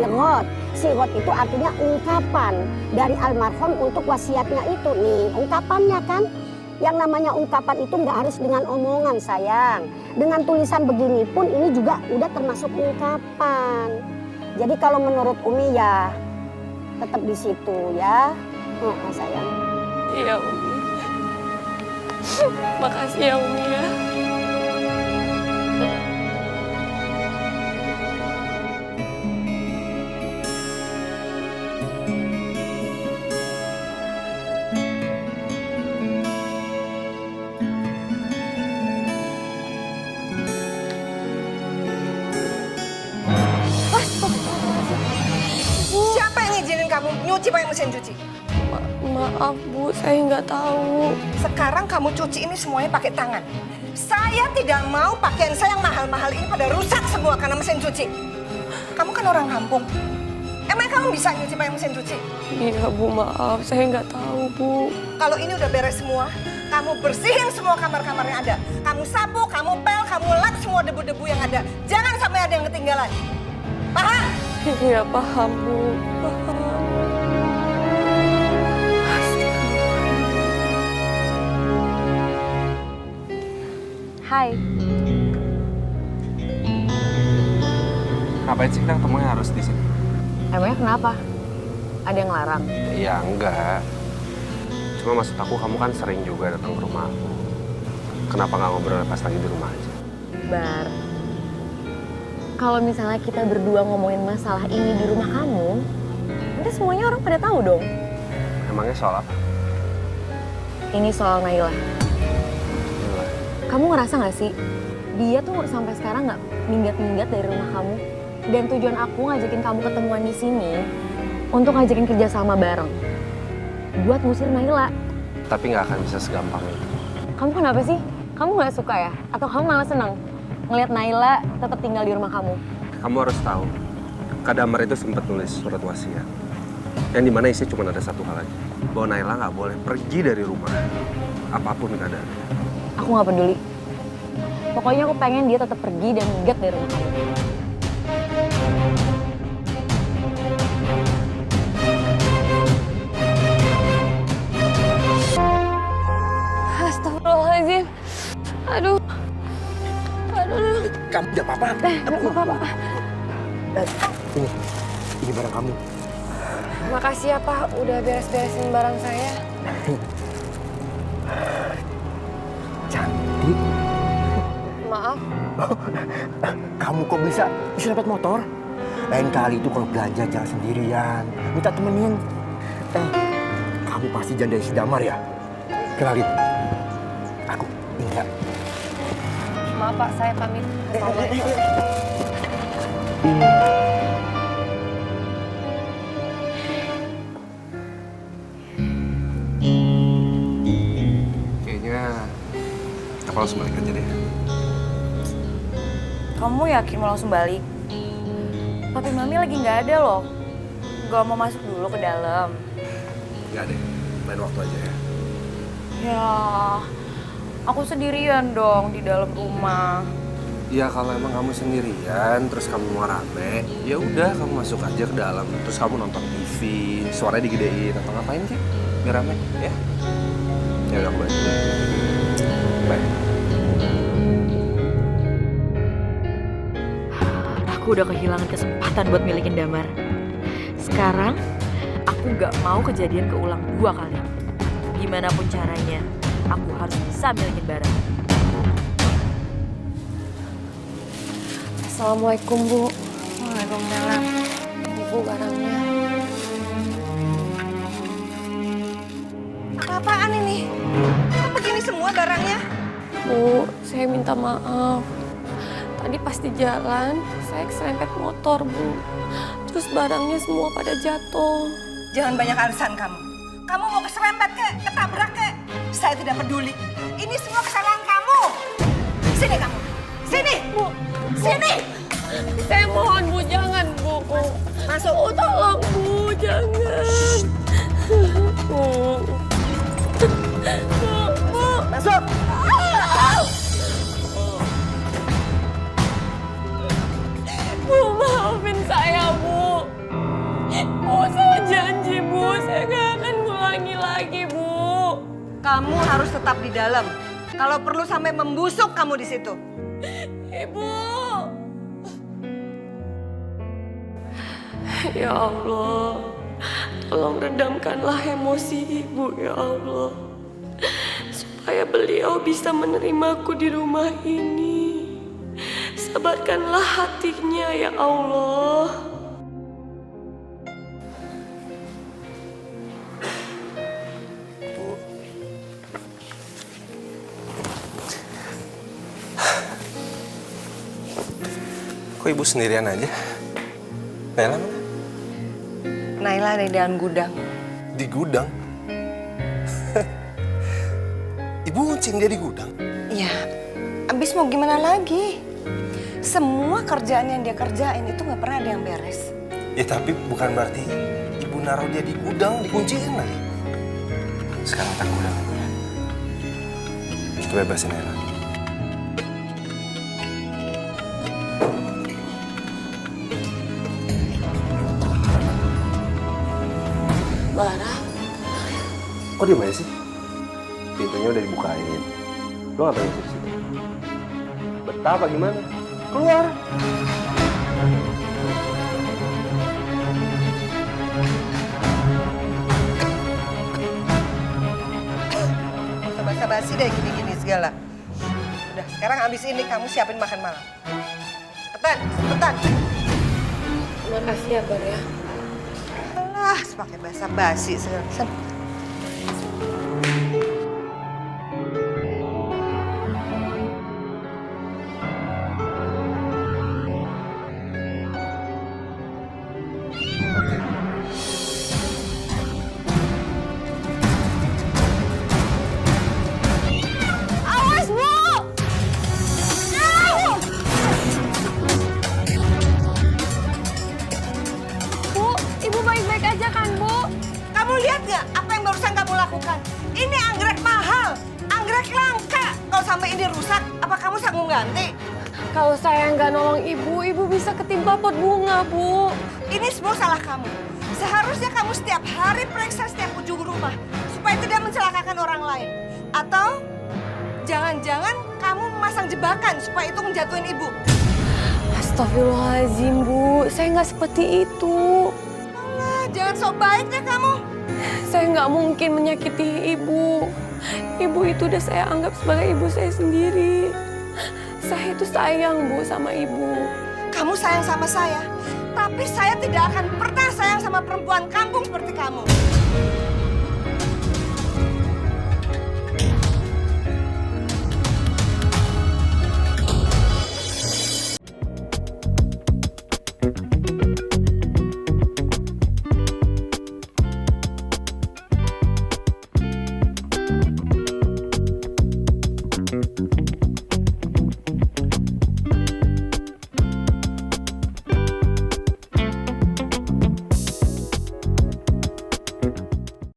siwot. Siwot itu artinya ungkapan dari almarhum untuk wasiatnya itu nih, ungkapannya kan. Yang namanya ungkapan itu nggak harus dengan omongan sayang. Dengan tulisan begini pun ini juga udah termasuk ungkapan. Jadi kalau menurut Umi ya tetap di situ ya, sayang. Iya Umi. Makasih ya Umi ya. Siapa yang ngizinin kamu nyuci pakai mesin cuci? Maaf Bu, saya nggak tahu. Sekarang kamu cuci ini semuanya pakai tangan. Saya tidak mau pakaian saya yang mahal-mahal ini pada rusak semua karena mesin cuci. Kamu kan orang kampung. Emang kamu bisa nyuci pakai mesin cuci? Iya Bu, maaf. Saya nggak tahu Bu. Kalau ini udah beres semua, kamu bersihin semua kamar-kamar yang ada. Kamu sapu, kamu pel, kamu lap semua debu-debu yang ada. Jangan sampai ada yang ketinggalan. Paham? Iya paham Bu, paham. Hai. Ngapain sih kita ketemunya harus di sini? Emangnya kenapa? Ada yang larang? Ya enggak. Cuma maksud aku kamu kan sering juga datang ke rumah aku. Kenapa nggak ngobrol pas lagi di rumah aja? Bar, kalau misalnya kita berdua ngomongin masalah ini di rumah kamu, nanti semuanya orang pada tahu dong. Emangnya soal apa? Ini soal Naila. Gila. Kamu ngerasa nggak sih, dia tuh sampai sekarang nggak minggat-minggat dari rumah kamu? Dan tujuan aku ngajakin kamu ketemuan di sini untuk ngajakin kerja sama bareng. Buat ngusir Naila. Tapi nggak akan bisa segampang itu. Kamu kenapa sih? Kamu nggak suka ya? Atau kamu malah senang ngelihat Naila tetap tinggal di rumah kamu? Kamu harus tahu, Kak Damar itu sempat nulis surat wasiat. Yang dimana isinya cuma ada satu hal aja. Bahwa Naila nggak boleh pergi dari rumah. Apapun keadaannya. Aku nggak peduli. Pokoknya aku pengen dia tetap pergi dan minggat dari rumah kamu. Astagfirullahaladzim. Aduh. Aduh. Kamu tidak apa-apa? Nggak apa-apa. Ini barang kamu. Makasih ya Pak, udah beres-beresin barang saya. Cantik. Maaf. Kamu kok bisa serempet motor? Lain kali itu kalau belanja jangan sendirian. Minta temenin. Kamu pasti janda si Damar ya? Kenalin. Aku Indra. Maaf Pak, saya pamit. Kayaknya aku langsung balik aja deh. Kamu yakin mau langsung balik? Papi Mami lagi nggak ada loh. Gak mau masuk dulu ke dalam. Nggak deh, lain waktu aja ya. Ya, aku sendirian dong di dalam rumah. Ya kalau emang kamu sendirian, terus kamu mau rame, ya udah kamu masuk aja ke dalam, terus kamu nonton TV, suaranya digedein atau ngapain sih? Biar rame, ya? Ya udah aku balik dulu. Bye. Aku udah kehilangan kesempatan buat milikin Damar. Sekarang, aku gak mau kejadian keulang 2 kali. Gimana pun caranya, aku harus bisa milikin barang. Assalamualaikum Bu. Waalaikumsalam. Ibu barangnya. Apa-apaan ini? Kok begini semua barangnya? Bu, saya minta maaf. Tadi pas di jalan, saya keserempet motor, Bu. Terus barangnya semua pada jatuh. Jangan banyak alasan kamu. Kamu mau keserempet kek, ketabrak kek. Saya tidak peduli. Ini semua kesalahan kamu. Sini kamu. Sini. Bu, Sini. saya mohon Bu, jangan Bu. Masuk. Bu, tolong Bu, jangan. Bu. Bu. Masuk. Bu, maafin saya, Bu. lagi, Bu. Kamu harus tetap di dalam. Kalau perlu sampai membusuk kamu di situ. Ibu. Ya Allah, tolong redamkanlah emosi Ibu, ya Allah. Supaya beliau bisa menerimaku di rumah ini. Sabarkanlah hatinya, ya Allah. Kok ibu sendirian aja? Naila mana? Naila ada di dalam gudang. Di gudang? Ibu nguncin dia di gudang? Ya, abis mau gimana lagi? Semua kerjaan yang dia kerjain itu nggak pernah ada yang beres. Ya tapi bukan berarti ibu naruh dia di gudang, dikunciin lagi. Sekarang tak gudang ibu ya. Kita bebasin Naila. Bara, Kok diem aja sih? Pintunya udah dibukain. Lo ngapain di situ? Betah apa gimana? Keluar! Basa-basi deh gini-gini segala. Udah, sekarang abis ini kamu siapin makan malam. Cepetan, cepetan. makasih ya, Bar ya. Alah, pakai basa-basi segala. Awas, Bu! Bu, Ibu baik-baik aja kan, Bu? Kamu lihat nggak apa yang barusan kamu lakukan? Ini anggrek mahal, anggrek langka. Kalau sampai ini rusak, apa kamu sanggup ganti? Kalau saya nggak nolong Ibu, Ibu bisa ketimpa pot bunga, Bu. Ini semua salah kamu. Seharusnya kamu setiap hari periksa setiap ujung rumah supaya tidak mencelakakan orang lain. Atau jangan-jangan kamu memasang jebakan supaya itu menjatuhin ibu. Astagfirullahaladzim, Bu. Saya nggak seperti itu. Alah, jangan sok baik deh kamu. Saya nggak mungkin menyakiti Ibu. Ibu itu udah saya anggap sebagai ibu saya sendiri. Saya itu sayang, Bu, sama Ibu. Kamu sayang sama saya, tapi saya tidak akan pernah sayang sama perempuan kampung seperti kamu.